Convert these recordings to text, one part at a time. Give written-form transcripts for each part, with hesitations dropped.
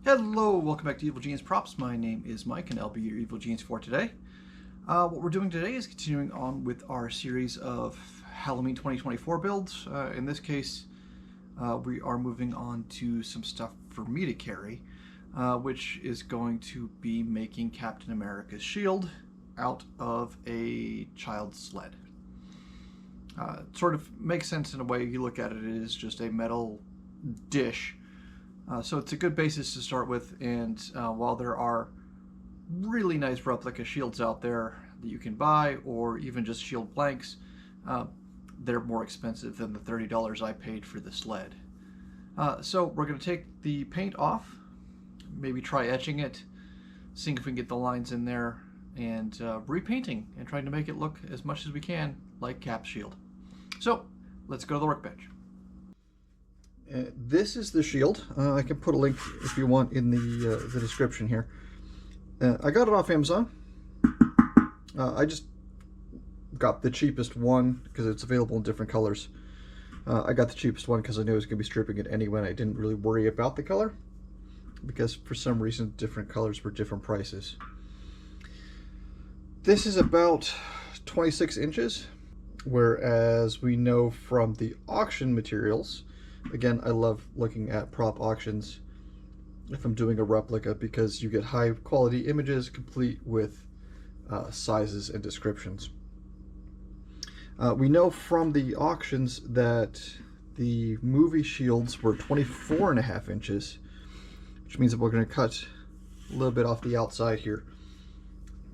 Hello, welcome back to Evil Genius Props. My name is Mike and I'll be your Evil Genius for today. What we're doing today is continuing on with our series of Halloween 2024 builds. In this case, we are moving on to some stuff for me to carry, which is going to be making Captain America's shield out of a child's sled. It sort of makes sense in a way. You look at it, it is just a metal dish. So it's a good basis to start with, and while there are really nice replica shields out there that you can buy, or even just shield blanks, they're more expensive than the $30 I paid for the sled. So we're going to take the paint off, maybe try etching it, seeing if we can get the lines in there, and repainting and trying to make it look as much as we can like Cap's shield. So let's go to the workbench. This is the shield. I can put a link if you want in the description here. I got it off Amazon. I just got the cheapest one because it's available in different colors. I got the cheapest one because I knew I was going to be stripping it anyway, and I didn't really worry about the color because for some reason different colors were different prices. This is about 26 inches, whereas we know from the auction materials. Again, I love looking at prop auctions if I'm doing a replica because you get high quality images complete with sizes and descriptions. We know from the auctions that the movie shields were 24.5 inches, which means that we're going to cut a little bit off the outside here,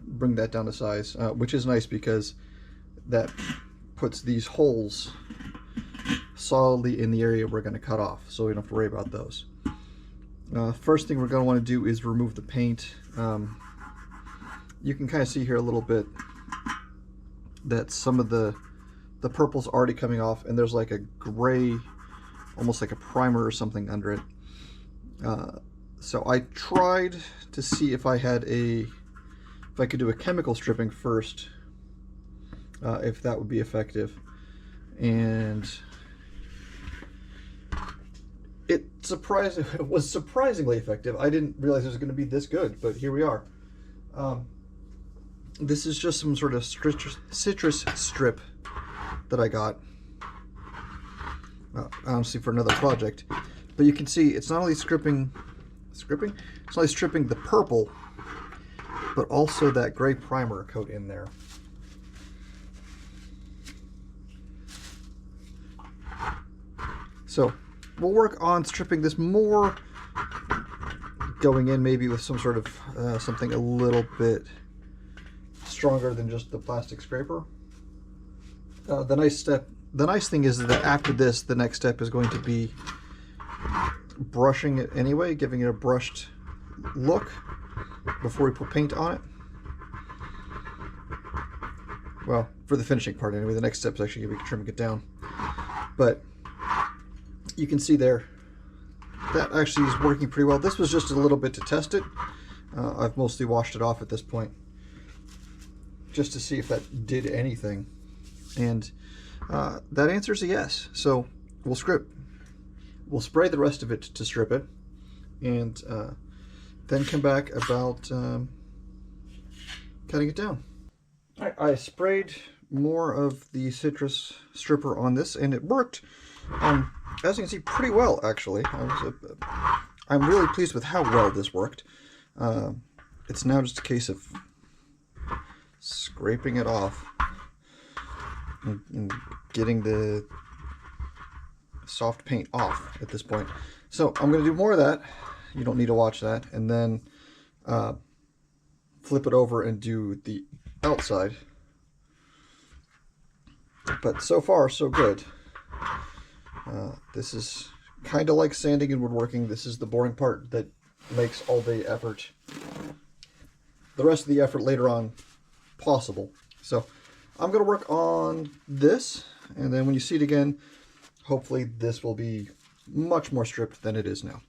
bring that down to size, which is nice because that puts these holes solidly in the area we're going to cut off, so we don't have to worry about those. First thing we're going to want to do is remove the paint. You can kind of see here a little bit that some of the purple's already coming off, and there's like a gray, almost like a primer or something under it. So I tried to see if I could do a chemical stripping first, if that would be effective, and it was surprisingly effective. I didn't realize it was going to be this good, but here we are. This is just some sort of citrus strip that I got, honestly, for another project. But you can see it's not only stripping the purple, but also that gray primer coat in there. So we'll work on stripping this more, going in maybe with some sort of something a little bit stronger than just the plastic scraper. The nice thing is that after this, the next step is going to be brushing it anyway, giving it a brushed look before we put paint on it. Well, for the finishing part anyway, the next step is actually going to be trimming it down. But you can see there, that actually is working pretty well. This was just a little bit to test it. I've mostly washed it off at this point, just to see if that did anything. And that answer is a yes. So we'll spray the rest of it to strip it, and then come back about cutting it down. All right, I sprayed more of the citrus stripper on this, and it worked. As you can see, pretty well, actually. I'm really pleased with how well this worked. It's now just a case of scraping it off and getting the soft paint off at this point. So I'm going to do more of that. You don't need to watch that. And then flip it over and do the outside. But so far, so good. This is kind of like sanding and woodworking. This is the boring part that makes all the effort, the rest of the effort later on, possible. So I'm going to work on this, and then when you see it again, hopefully this will be much more stripped than it is now.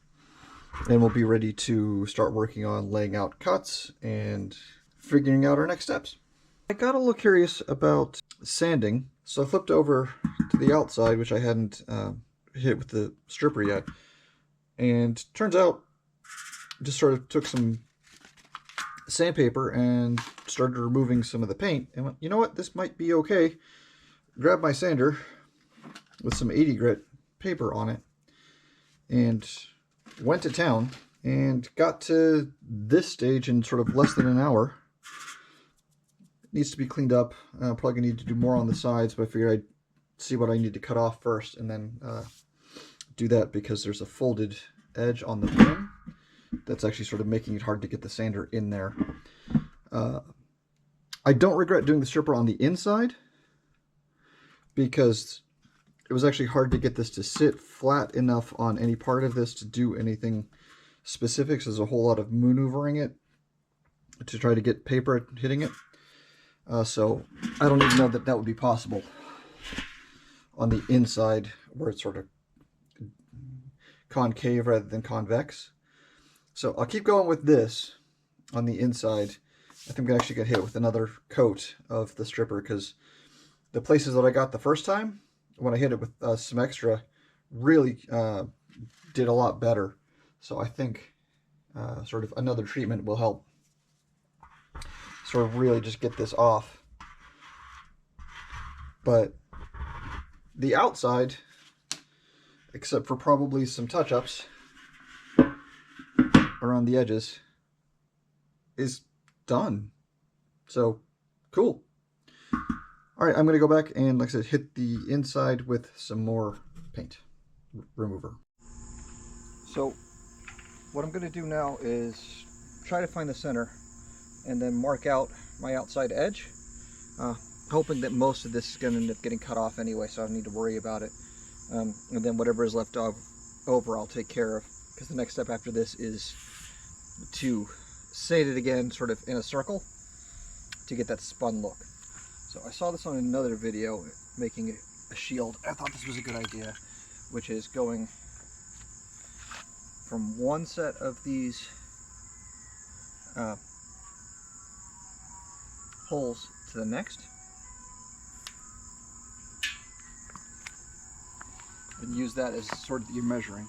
And we'll be ready to start working on laying out cuts and figuring out our next steps. I got a little curious about sanding, so I flipped over to the outside, which I hadn't hit with the stripper yet, and turns out just sort of took some sandpaper and started removing some of the paint and went, you know what, this might be okay. Grabbed my sander with some 80 grit paper on it and went to town and got to this stage in sort of less than an hour. It needs to be cleaned up. Probably gonna need to do more on the sides, but I figured I'd see what I need to cut off first and then do that, because there's a folded edge on the pin that's actually sort of making it hard to get the sander in there. I don't regret doing the stripper on the inside, because it was actually hard to get this to sit flat enough on any part of this to do anything specific. So there's a whole lot of maneuvering it to try to get paper hitting it. So I don't even know that that would be possible on the inside, where it's sort of concave rather than convex. So I'll keep going with this on the inside. I think I'm gonna actually get hit with another coat of the stripper, because the places that I got the first time, when I hit it with some extra, really did a lot better. So I think sort of another treatment will help sort of really just get this off. But the outside, except for probably some touch-ups around the edges, is done. So cool. All right, I'm going to go back and, like I said, hit the inside with some more paint remover. So what I'm going to do now is try to find the center and then mark out my outside edge, hoping that most of this is going to end up getting cut off anyway, so I don't need to worry about it. And then whatever is left over, I'll take care of, because the next step after this is to sand it again, sort of in a circle, to get that spun look. So I saw this on another video, making a shield. I thought this was a good idea, which is going from one set of these holes to the next, and use that as sort of your measuring.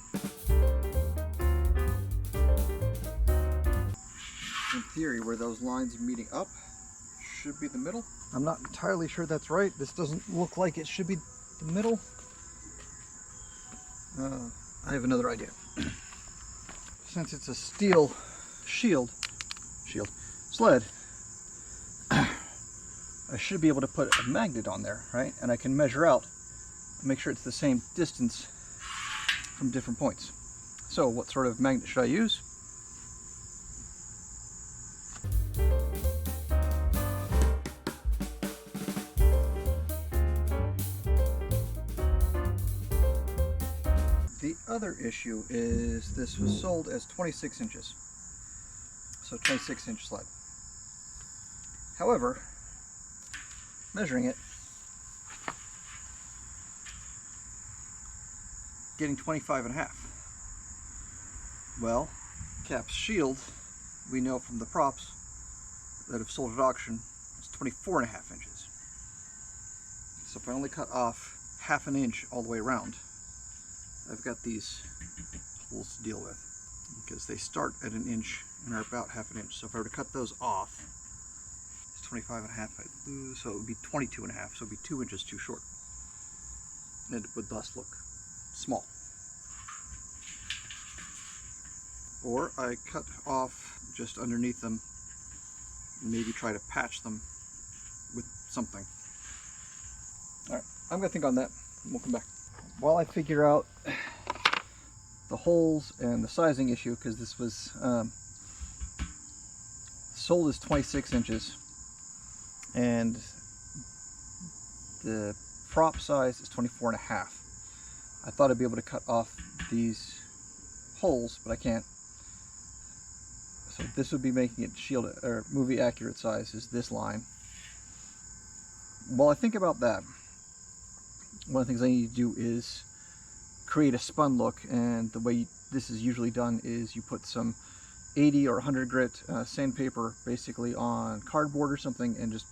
In theory, where those lines meeting up should be the middle. I'm not entirely sure that's right. This doesn't look like it should be the middle. I have another idea. Since it's a steel sled, I should be able to put a magnet on there, right? And I can measure out, make sure it's the same distance from different points. So what sort of magnet should I use? The other issue is this was sold as 26 inches. So 26-inch sled. However, measuring it, getting 25.5. Well, Cap's shield, we know from the props that have sold at auction, is 24.5 inches. So if I only cut off half an inch all the way around, I've got these holes to deal with, because they start at an inch and are about half an inch. So if I were to cut those off, it's 25.5, I'd lose, so it would be 22.5, so it would be 2 inches too short. And it would thus look small. Or I cut off just underneath them and maybe try to patch them with something. Alright, I'm going to think on that and we'll come back. While I figure out the holes and the sizing issue, because this was sold as 26 inches and the prop size is 24.5. I thought I'd be able to cut off these holes, but I can't. So this would be making it shield or movie accurate size is this line. While I think about that, one of the things I need to do is create a spun look, and the way this is usually done is you put some 80 or 100 grit sandpaper basically on cardboard or something, and just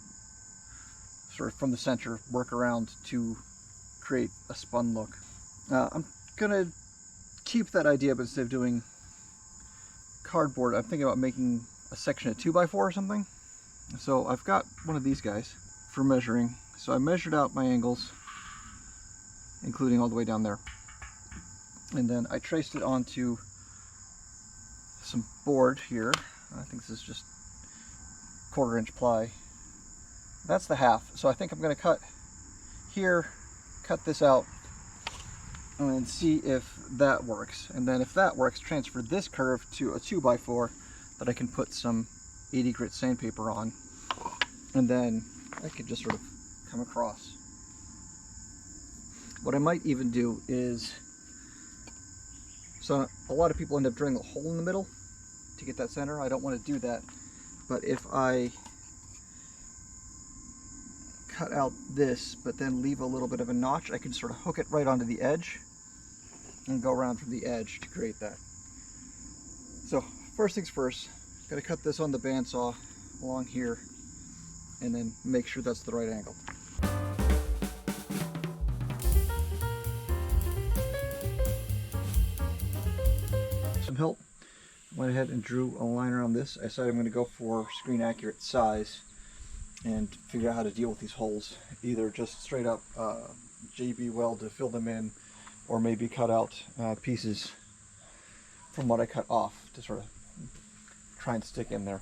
sort of from the center work around to create a spun look. I'm gonna keep that idea, but instead of doing cardboard, I'm thinking about making a section of 2x4 or something. So I've got one of these guys for measuring. So I measured out my angles, including all the way down there. And then I traced it onto some board here. I think this is just 1/4 inch ply. That's the half. So I think I'm going to cut here, cut this out, and then see if that works. And then if that works, transfer this curve to a 2x4 that I can put some 80 grit sandpaper on. And then I could just sort of come across. What I might even do is, so a lot of people end up drilling a hole in the middle to get that center. I don't want to do that. But if I cut out this, but then leave a little bit of a notch, I can sort of hook it right onto the edge and go around from the edge to create that. So first things first, gotta cut this on the bandsaw along here and then make sure that's the right angle. Some help. Went ahead and drew a line around this. I decided I'm going to go for screen accurate size and figure out how to deal with these holes. Either just straight up JB weld to fill them in, or maybe cut out pieces from what I cut off to sort of try and stick in there.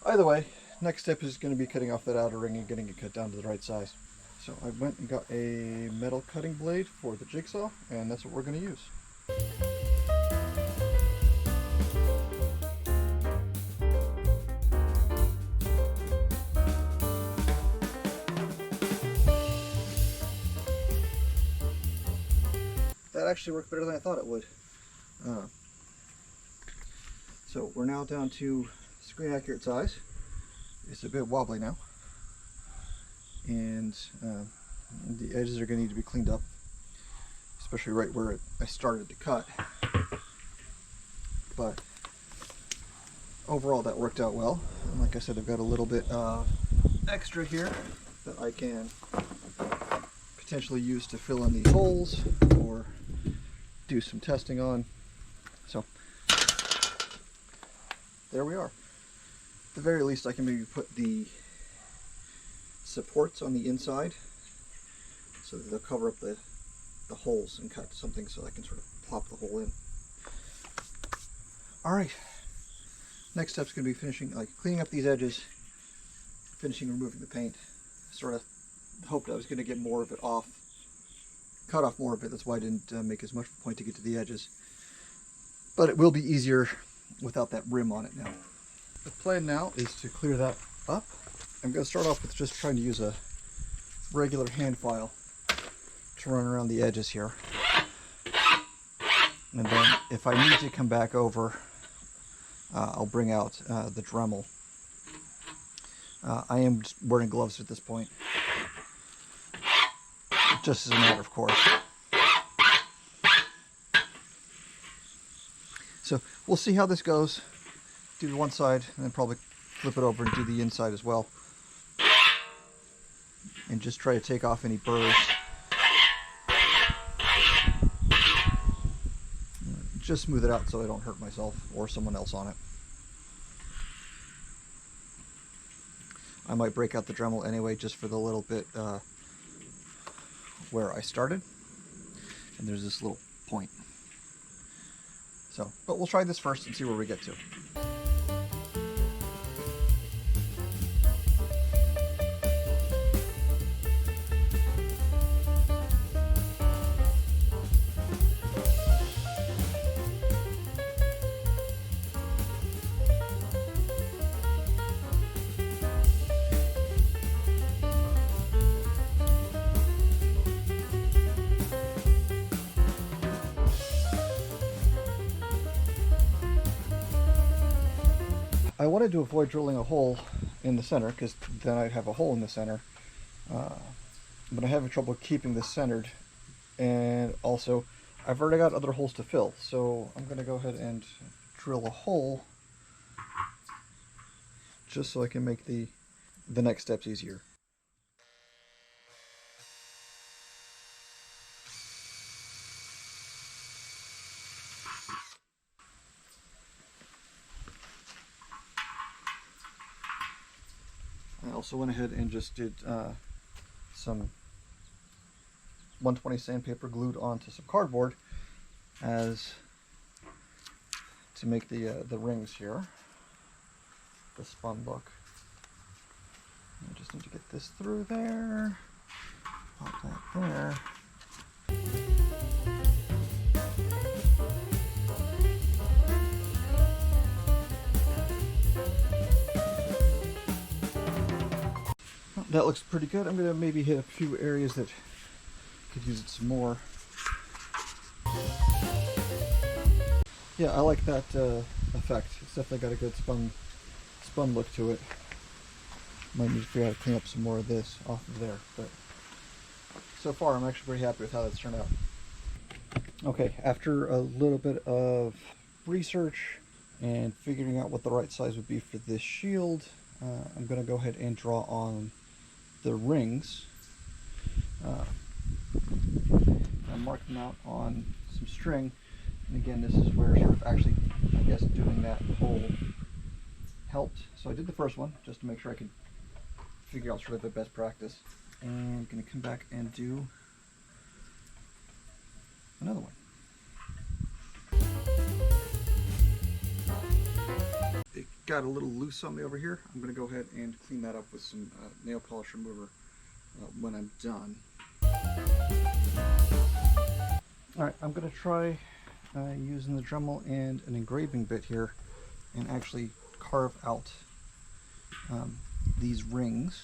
Either way, next step is going to be cutting off that outer ring and getting it cut down to the right size. So I went and got a metal cutting blade for the jigsaw, and that's what we're going to use. That actually worked better than I thought it would. So we're now down to screen accurate size. It's a bit wobbly now, and the edges are going to need to be cleaned up, especially right where I started to cut. But overall that worked out well. And like I said, I've got a little bit extra here that I can potentially use to fill in these holes or do some testing on. So there we are. At the very least, I can maybe put the supports on the inside so that they'll cover up the holes, and cut something so I can sort of plop the hole in. Alright, next step's going to be finishing, like cleaning up these edges, finishing removing the paint. Sort of hoped I was going to get more of it off, cut off more of it. That's why I didn't make as much of a point to get to the edges. But it will be easier without that rim on it now. The plan now is to clear that up. I'm going to start off with just trying to use a regular hand file to run around the edges here. And then if I need to come back over, I'll bring out the Dremel. I am wearing gloves at this point, just as a matter of course. So we'll see how this goes. Do the one side and then probably flip it over and do the inside as well. And just try to take off any burrs. Just smooth it out so I don't hurt myself or someone else on it. I might break out the Dremel anyway, just for the little bit where I started. And there's this little point. So, but we'll try this first and see where we get to. I wanted to avoid drilling a hole in the center, because then I'd have a hole in the center. But I'm having trouble keeping this centered, and also I've already got other holes to fill, so I'm going to go ahead and drill a hole just so I can make the next steps easier. also went ahead and just did some 120 sandpaper glued onto some cardboard as to make the rings here, the spun look. I just need to get this through there, pop that there. That looks pretty good. I'm going to maybe hit a few areas that could use it some more. Yeah, I like that effect. It's definitely got a good spun look to it. Might need to figure out how to clean up some more of this off of there, but so far I'm actually pretty happy with how that's turned out. Okay, after a little bit of research and figuring out what the right size would be for this shield, I'm going to go ahead and draw on the rings. I mark them out on some string, and again, this is where sort of actually, I guess, doing that hole helped. So I did the first one just to make sure I could figure out sort of the best practice, and I'm going to come back and do another one. It got a little loose on me over here. I'm going to go ahead and clean that up with some nail polish remover when I'm done. Alright, I'm going to try using the Dremel and an engraving bit here and actually carve out these rings.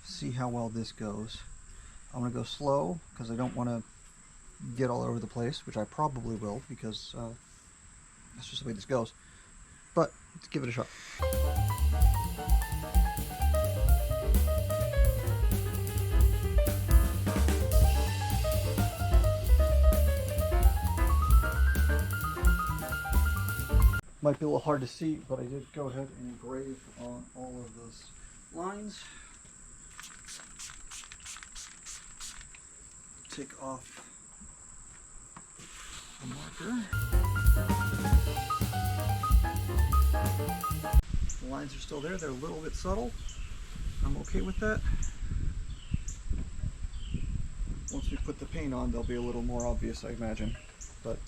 See how well this goes. I'm going to go slow because I don't want to get all over the place, which I probably will because that's just the way this goes. But let's give it a shot. Might be a little hard to see, but I did go ahead and engrave on all of those lines. Take off the marker. The lines are still there. They're a little bit subtle. I'm okay with that. Once we put the paint on, they'll be a little more obvious, I imagine. But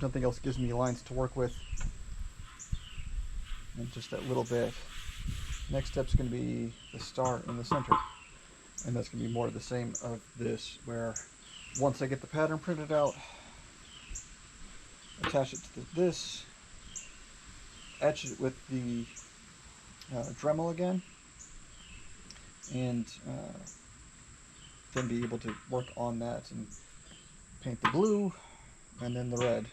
nothing else gives me lines to work with. And just that little bit. Next step's going to be the star in the center. And that's going to be more of the same of this, where once I get the pattern printed out, attach it to this, etch it with the Dremel again, and then be able to work on that and paint the blue and then the red.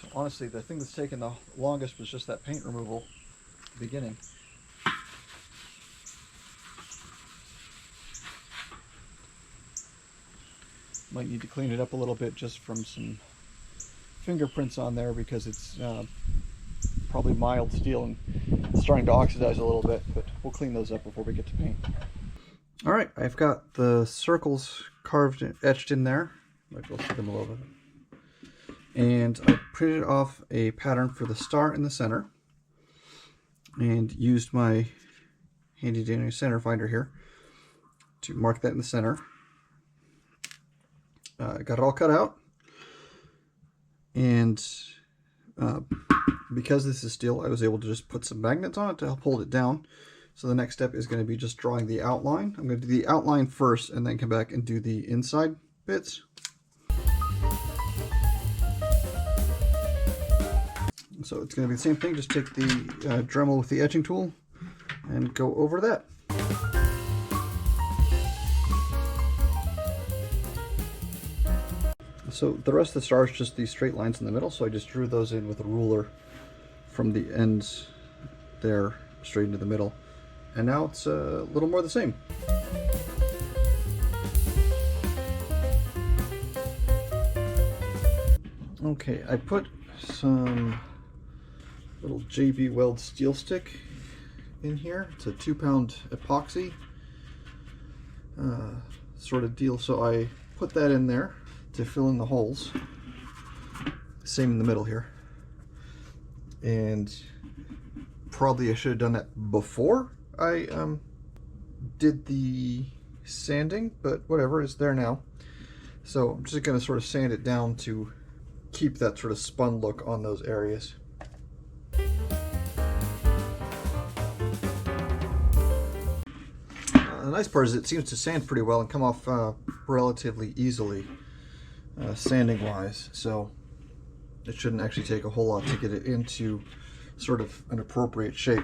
So honestly, the thing that's taken the longest was just that paint removal at the beginning. Might need to clean it up a little bit just from some fingerprints on there because it's probably mild steel and it's starting to oxidize a little bit, but we'll clean those up before we get to paint. Alright, I've got the circles carved and etched in there. Might be able to see them a little bit. And I printed off a pattern for the star in the center and used my handy dandy center finder here to mark that in the center. Got it all cut out, and because this is steel, I was able to just put some magnets on it to help hold it down. So the next step is going to be just drawing the outline. I'm going to do the outline first and then come back and do the inside bits. So it's going to be the same thing, just take the Dremel with the etching tool and go over that. So the rest of the star is just these straight lines in the middle, so I just drew those in with a ruler from the ends there straight into the middle. And now it's a little more the same. Okay, I put some little JB Weld steel stick in here. It's a 2-pound epoxy sort of deal, so I put that in there to fill in the holes. Same in the middle here. And Probably I should have done that before I did the sanding, but whatever, it's there now. So I'm just going to sort of sand it down to keep that sort of spun look on those areas. The nice part is it seems to sand pretty well and come off relatively easily, sanding wise, so it shouldn't actually take a whole lot to get it into sort of an appropriate shape.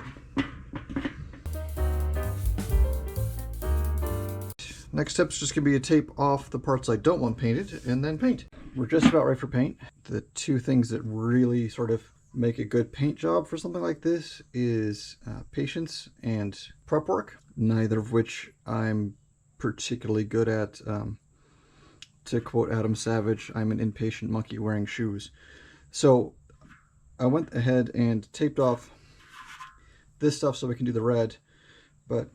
Next step's just going to be to tape off the parts I don't want painted and then paint. We're just about ready for paint. The two things that really sort of make a good paint job for something like this is patience and prep work, neither of which I'm particularly good at. To quote Adam Savage, I'm an impatient monkey wearing shoes. So I went ahead and taped off this stuff so we can do the red, but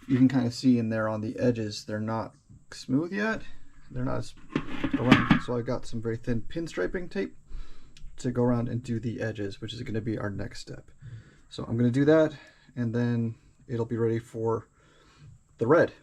you can kind of see in there on the edges they're not smooth yet. They're not as around, so I got some very thin pinstriping tape to go around and do the edges, which is going to be our next step. So I'm going to do that, and then it'll be ready for the red.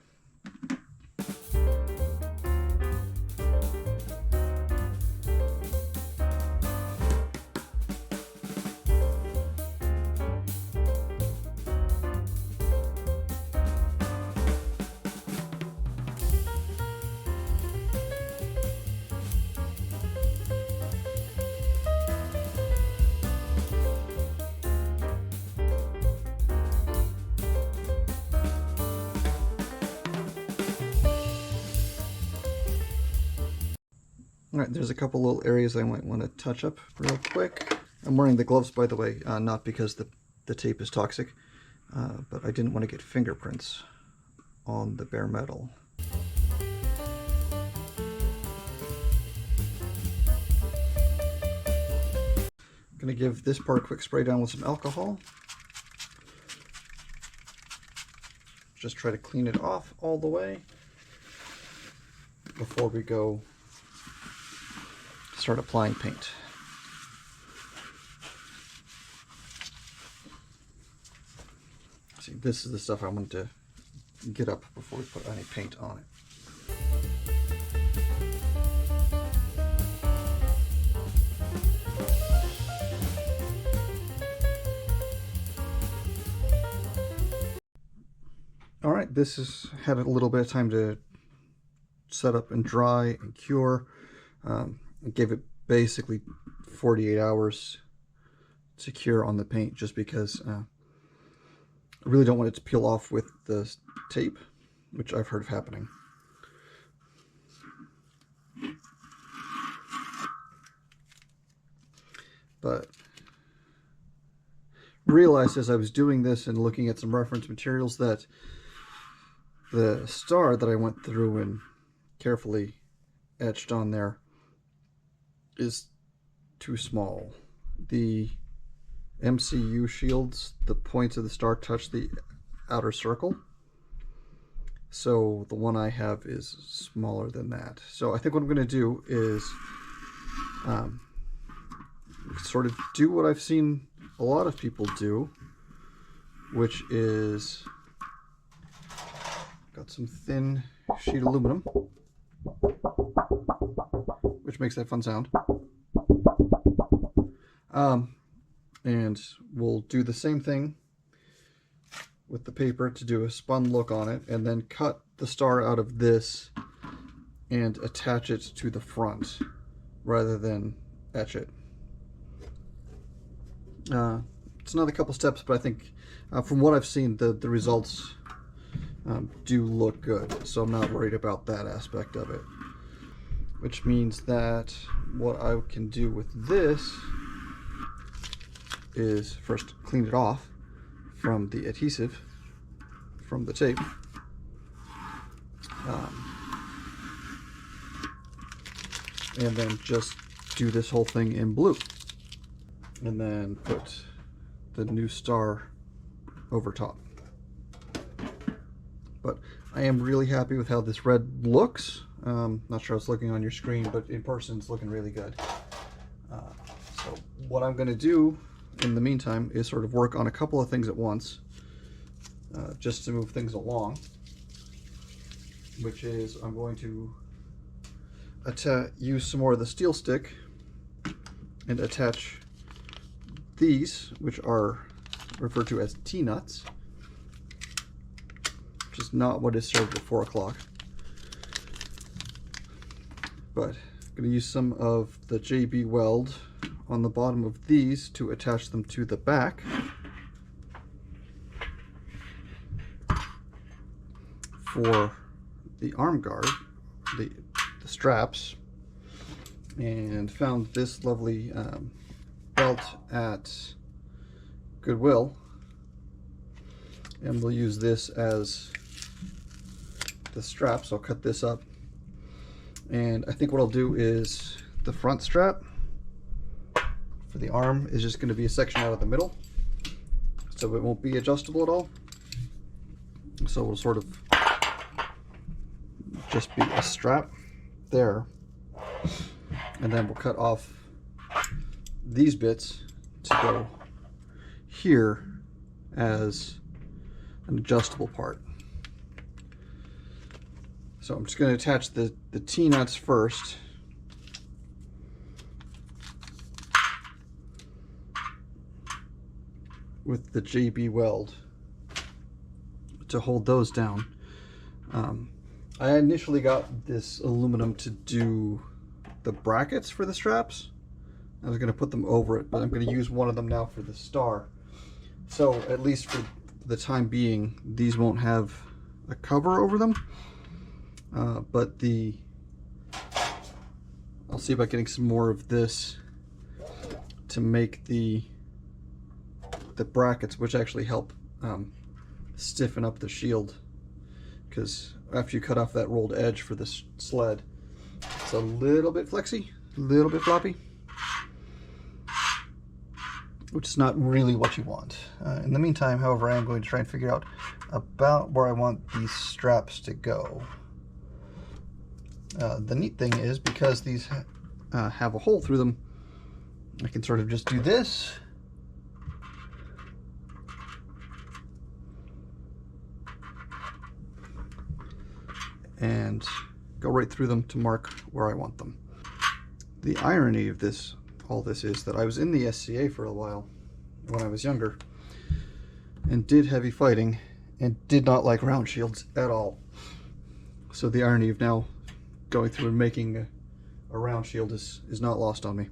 Alright, there's a couple little areas I might want to touch up real quick. I'm wearing the gloves, by the way, not because the tape is toxic, but I didn't want to get fingerprints on the bare metal. I'm going to give this part a quick spray down with some alcohol. Just try to clean it off all the way before we go start applying paint. See, this is the stuff I want to get up before we put any paint on it. All right, this has had a little bit of time to set up and dry and cure. I gave it basically 48 hours to cure on the paint just because I really don't want it to peel off with the tape, which I've heard of happening. But realized as I was doing this and looking at some reference materials that the star that I went through and carefully etched on there is too small. The MCU shields, the points of the star touch the outer circle, so the one I have is smaller than that. So I think what I'm going to do is sort of do what I've seen a lot of people do, which is got some thin sheet aluminum, which makes that fun sound. And we'll do the same thing with the paper to do a spun look on it, and then cut the star out of this and attach it to the front rather than etch it. It's another couple steps, but I think from what I've seen, the results do look good, so I'm not worried about that aspect of it. Which means that what I can do with this is first clean it off from the adhesive, from the tape. And then just do this whole thing in blue. And then put the new star over top. But I am really happy with how this red looks. Not sure how it's looking on your screen, but in person it's looking really good. So what I'm going to do in the meantime is sort of work on a couple of things at once, just to move things along, which is I'm going to use some more of the steel stick and attach these, which are referred to as T-nuts, which is not what is served at 4 o'clock. But I'm going to use some of the JB weld on the bottom of these to attach them to the back. For the arm guard, the straps, and found this lovely belt at Goodwill, and we'll use this as the straps. I'll cut this up, and I think what I'll do is the front strap for the arm is just going to be a section out of the middle, so it won't be adjustable at all. So we'll sort of just be a strap there, and then we'll cut off these bits to go here as an adjustable part. So I'm just going to attach the T-nuts first. With the JB weld to hold those down. I initially got this aluminum to do the brackets for the straps. I was going to put them over it, but I'm going to use one of them now for the star. So at least for the time being, these won't have a cover over them. But I'll see about getting some more of this to make the brackets, which actually help stiffen up the shield, because after you cut off that rolled edge for this sled, it's a little bit flexy, a little bit floppy, which is not really what you want. In the meantime, however, I am going to try and figure out about where I want these straps to go. The neat thing is, because these have a hole through them, I can sort of just do this, and go right through them to mark where I want them. The irony of all this is that I was in the SCA for a while when I was younger, and did heavy fighting, and did not like round shields at all. So the irony of now going through and making a round shield is not lost on me.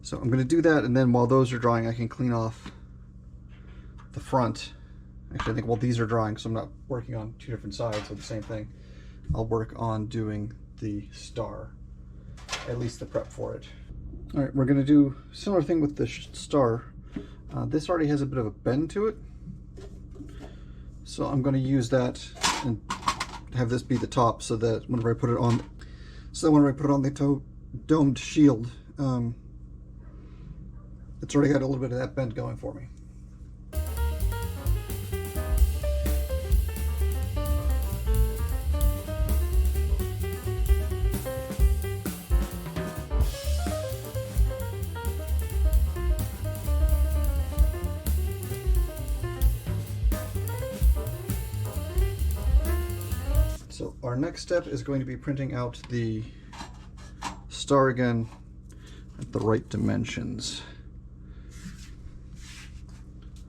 So I'm going to do that, and then while those are drying, I can clean off the front. Actually, I think while these are drying, so I'm not working on two different sides of the same thing, I'll work on doing the star, at least the prep for it. All right, we're going to do a similar thing with the star. This already has a bit of a bend to it, so I'm going to use that and have this be the top, so that whenever I put it on, the domed shield, it's already got a little bit of that bend going for me. So our next step is going to be printing out the star again at the right dimensions.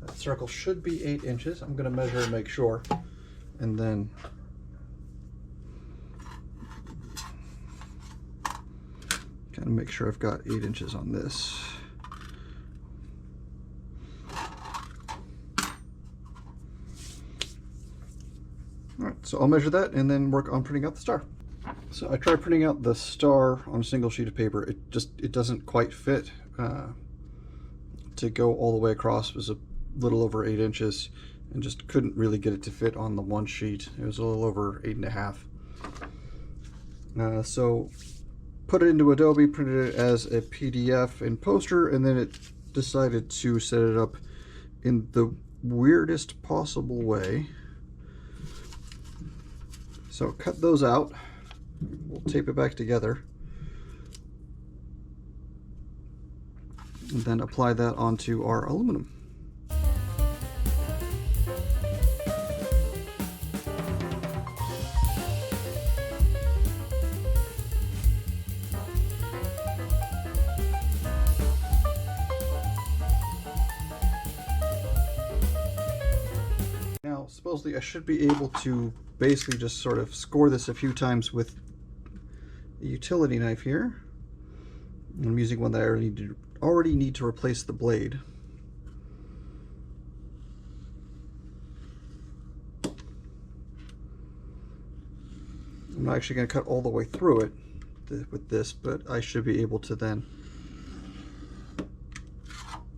That circle should be 8 inches. I'm going to measure and make sure, and then kind of make sure I've got 8 inches on this. Alright, so I'll measure that and then work on printing out the star. So I tried printing out the star on a single sheet of paper. It doesn't quite fit. To go all the way across, it was a little over 8 inches, and just couldn't really get it to fit on the one sheet. It was a little over 8.5. So put it into Adobe, printed it as a PDF in Poster, and then it decided to set it up in the weirdest possible way. So cut those out, we'll tape it back together. and then apply that onto our aluminum. Now, supposedly I should be able to basically just sort of score this a few times with a utility knife here. I'm using one that I already need to replace the blade. I'm not actually going to cut all the way through it with this, but I should be able to then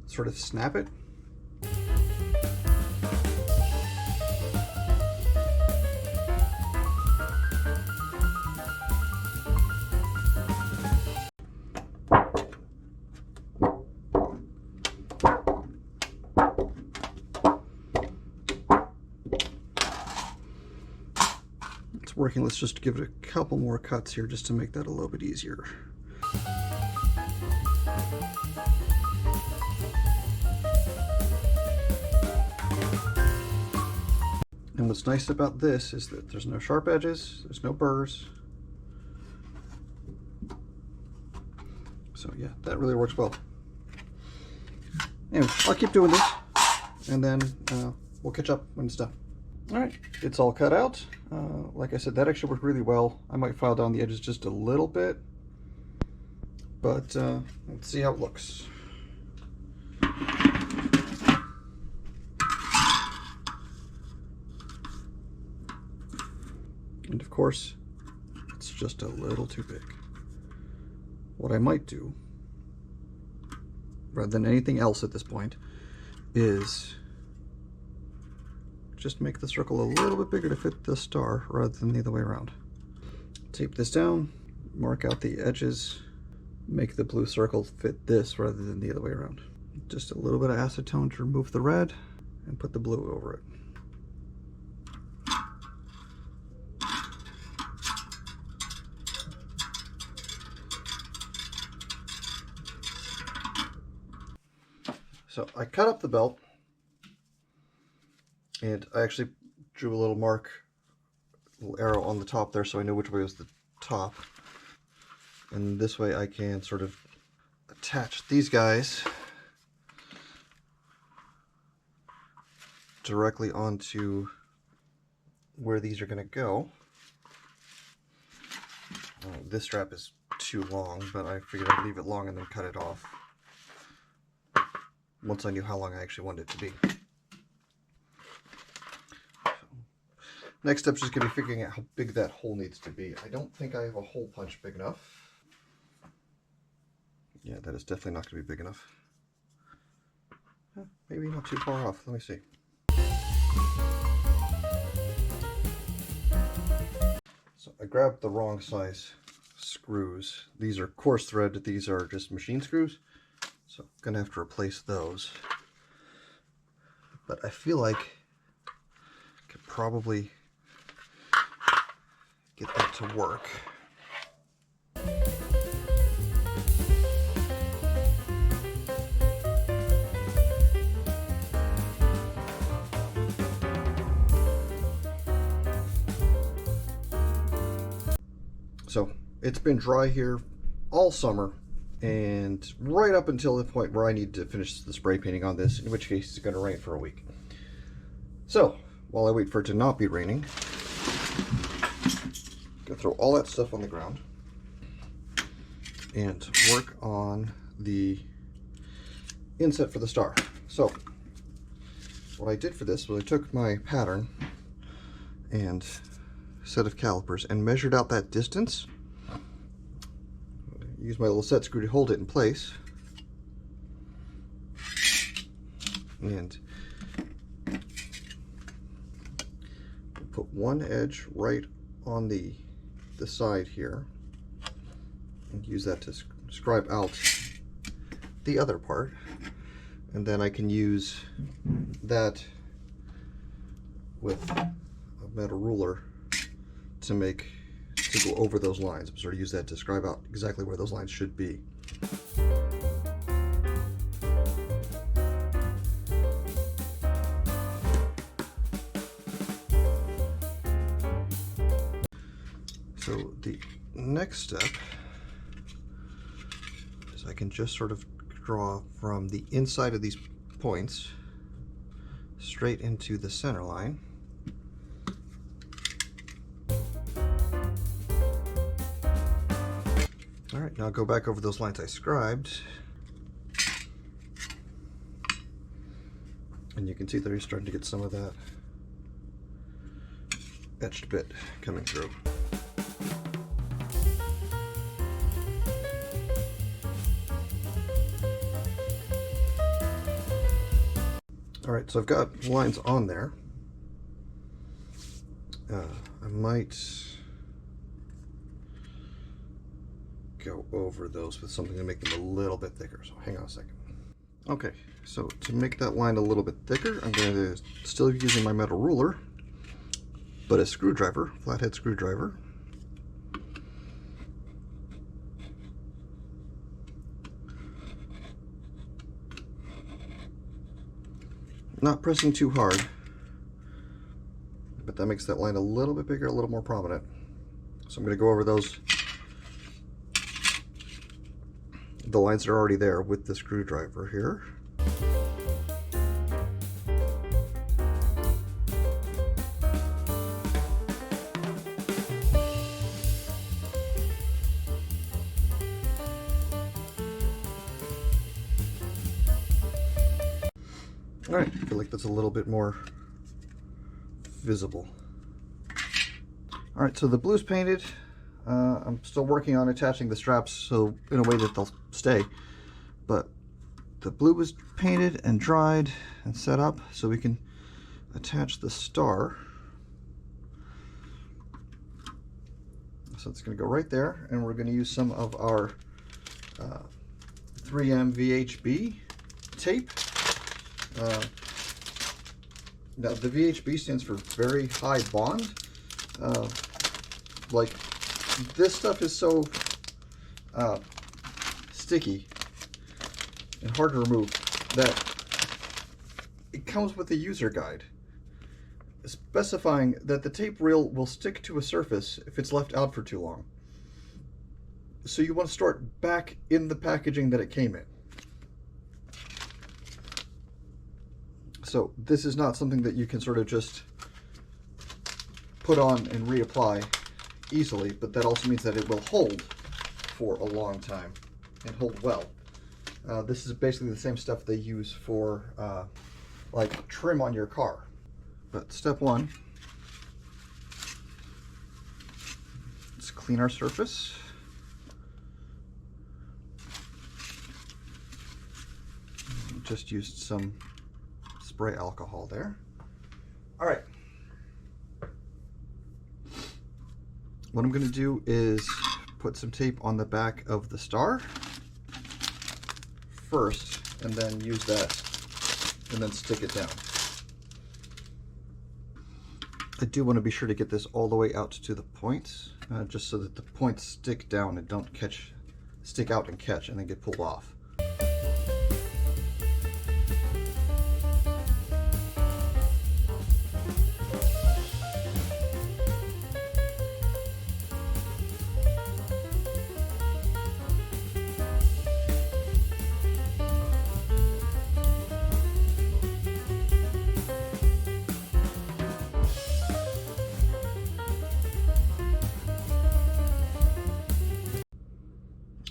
sort of snap it. Working. Let's just give it a couple more cuts here just to make that a little bit easier. And what's nice about this is that there's no sharp edges, there's no burrs. So yeah, that really works well. Anyway, I'll keep doing this and then we'll catch up when it's done. Alright, it's all cut out. Like I said, that actually worked really well. I might file down the edges just a little bit, but let's see how it looks. And of course, it's just a little too big. What I might do, rather than anything else at this point, is just make the circle a little bit bigger to fit the star rather than the other way around. Tape this down, mark out the edges, make the blue circle fit this rather than the other way around. Just a little bit of acetone to remove the red and put the blue over it. So I cut up the belt, and I actually drew a little mark, a little arrow on the top there so I know which way was the top. And this way I can sort of attach these guys directly onto where these are going to go. This strap is too long, but I figured I'd leave it long and then cut it off once I knew how long I actually wanted it to be. Next step is just going to be figuring out how big that hole needs to be. I don't think I have a hole punch big enough. Yeah, that is definitely not going to be big enough. Maybe not too far off. Let me see. So I grabbed the wrong size screws. These are coarse thread. These are just machine screws. So I'm going to have to replace those. But I feel like I could probably get that to work. So it's been dry here all summer and right up until the point where I need to finish the spray painting on this, in which case it's going to rain for a week. So while I wait for it to not be raining, go throw all that stuff on the ground and work on the inset for the star. So what I did for this was I took my pattern and set of calipers and measured out that distance. Use my little set screw to hold it in place, and put one edge right on the side here and use that to scribe out the other part, and then I can use that with a metal ruler to go over those lines. Sort of use that to scribe out exactly where those lines should be. next step is I can just sort of draw from the inside of these points straight into the center line. All right, now I'll go back over those lines I scribed. And you can see that you're starting to get some of that etched bit coming through. All right, so I've got lines on there. I might go over those with something to make them a little bit thicker. So hang on a second. Okay, so to make that line a little bit thicker, I'm going to still be using my metal ruler, but a screwdriver, flathead screwdriver. Not pressing too hard, but that makes that line a little bit bigger, a little more prominent. So I'm going to go over those, the lines that are already there, with the screwdriver here. All right, I feel like that's a little bit more visible. All right, so the blue's painted. I'm still working on attaching the straps so in a way that they'll stay, but the blue was painted and dried and set up so we can attach the star. So it's going to go right there, and we're going to use some of our 3M VHB tape. Now the VHB stands for very high bond. Like, this stuff is so sticky and hard to remove that it comes with a user guide specifying that the tape reel will stick to a surface if it's left out for too long. So you want to store it back in the packaging that it came in. So this is not something that you can sort of just put on and reapply easily, but that also means that it will hold for a long time and hold well. This is basically the same stuff they use for like trim on your car. But step one, let's clean our surface. Just used some spray alcohol there. All right. What I'm going to do is put some tape on the back of the star first, and then use that, and then stick it down. I do want to be sure to get this all the way out to the points, just so that the points stick down and don't stick out and catch and then get pulled off.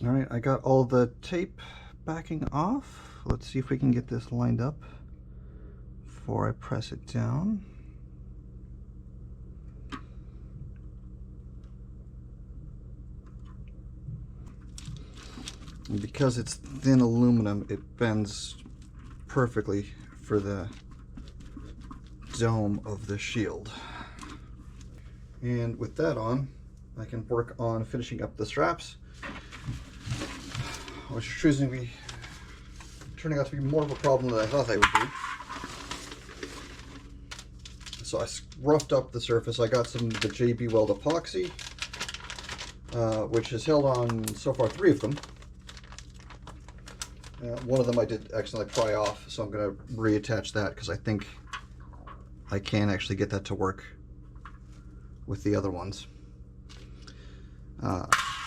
All right, I got all the tape backing off. Let's see if we can get this lined up before I press it down. And because it's thin aluminum, it bends perfectly for the dome of the shield. And with that on, I can work on finishing up the straps, which are turning out to be more of a problem than I thought they would be. So I roughed up the surface. I got some of the JB Weld epoxy, which has held on so far 3 of them. One of them I did accidentally pry off, so I'm going to reattach that because I think I can actually get that to work with the other ones.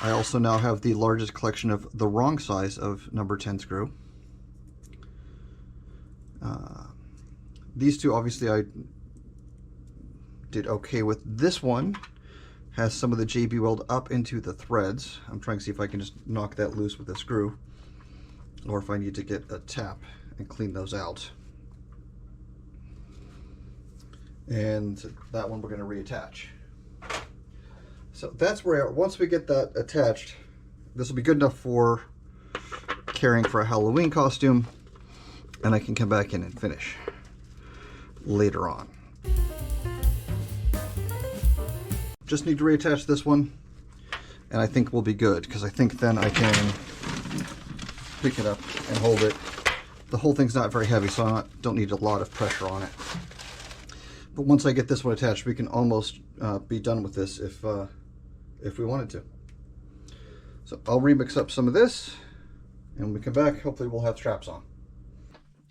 I also now have the largest collection of the wrong size of number 10 screw. These two, obviously, I did okay with. This one has some of the JB weld up into the threads. I'm trying to see if I can just knock that loose with a screw, or if I need to get a tap and clean those out. And that one we're going to reattach. So that's where, once we get that attached, this will be good enough for carrying for a Halloween costume, and I can come back in and finish later on. Just need to reattach this one, and I think we'll be good, because I think then I can pick it up and hold it. The whole thing's not very heavy, so I don't need a lot of pressure on it. But once I get this one attached, we can almost be done with this if we wanted to. So I'll remix up some of this, and when we come back, hopefully we'll have straps on.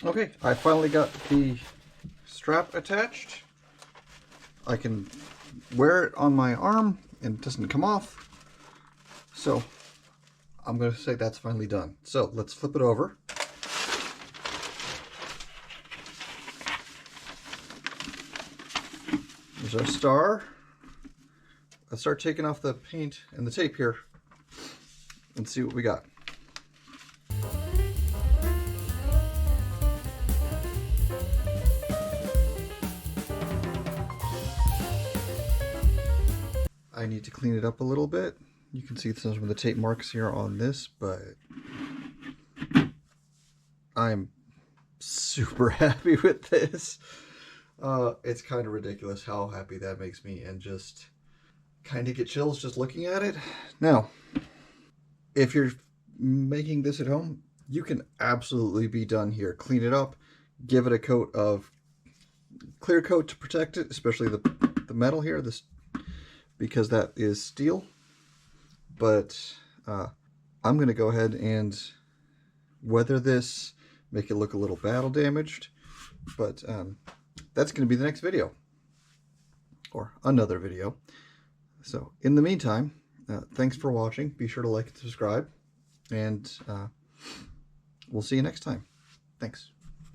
Okay, I finally got the strap attached. I can wear it on my arm and it doesn't come off. So I'm going to say that's finally done. So let's flip it over. There's our star. Let's start taking off the paint and the tape here and see what we got. I need to clean it up a little bit. You can see some of the tape marks here on this, but I'm super happy with this. It's kind of ridiculous how happy that makes me, and just kind of get chills just looking at it. Now, if you're making this at home, you can absolutely be done here. Clean it up, give it a coat of clear coat to protect it, especially the metal here, this, because that is steel. But I'm going to go ahead and weather this, make it look a little battle damaged, but that's going to be the next video, or another video. So in the meantime, thanks for watching. Be sure to like and subscribe, and we'll see you next time. Thanks.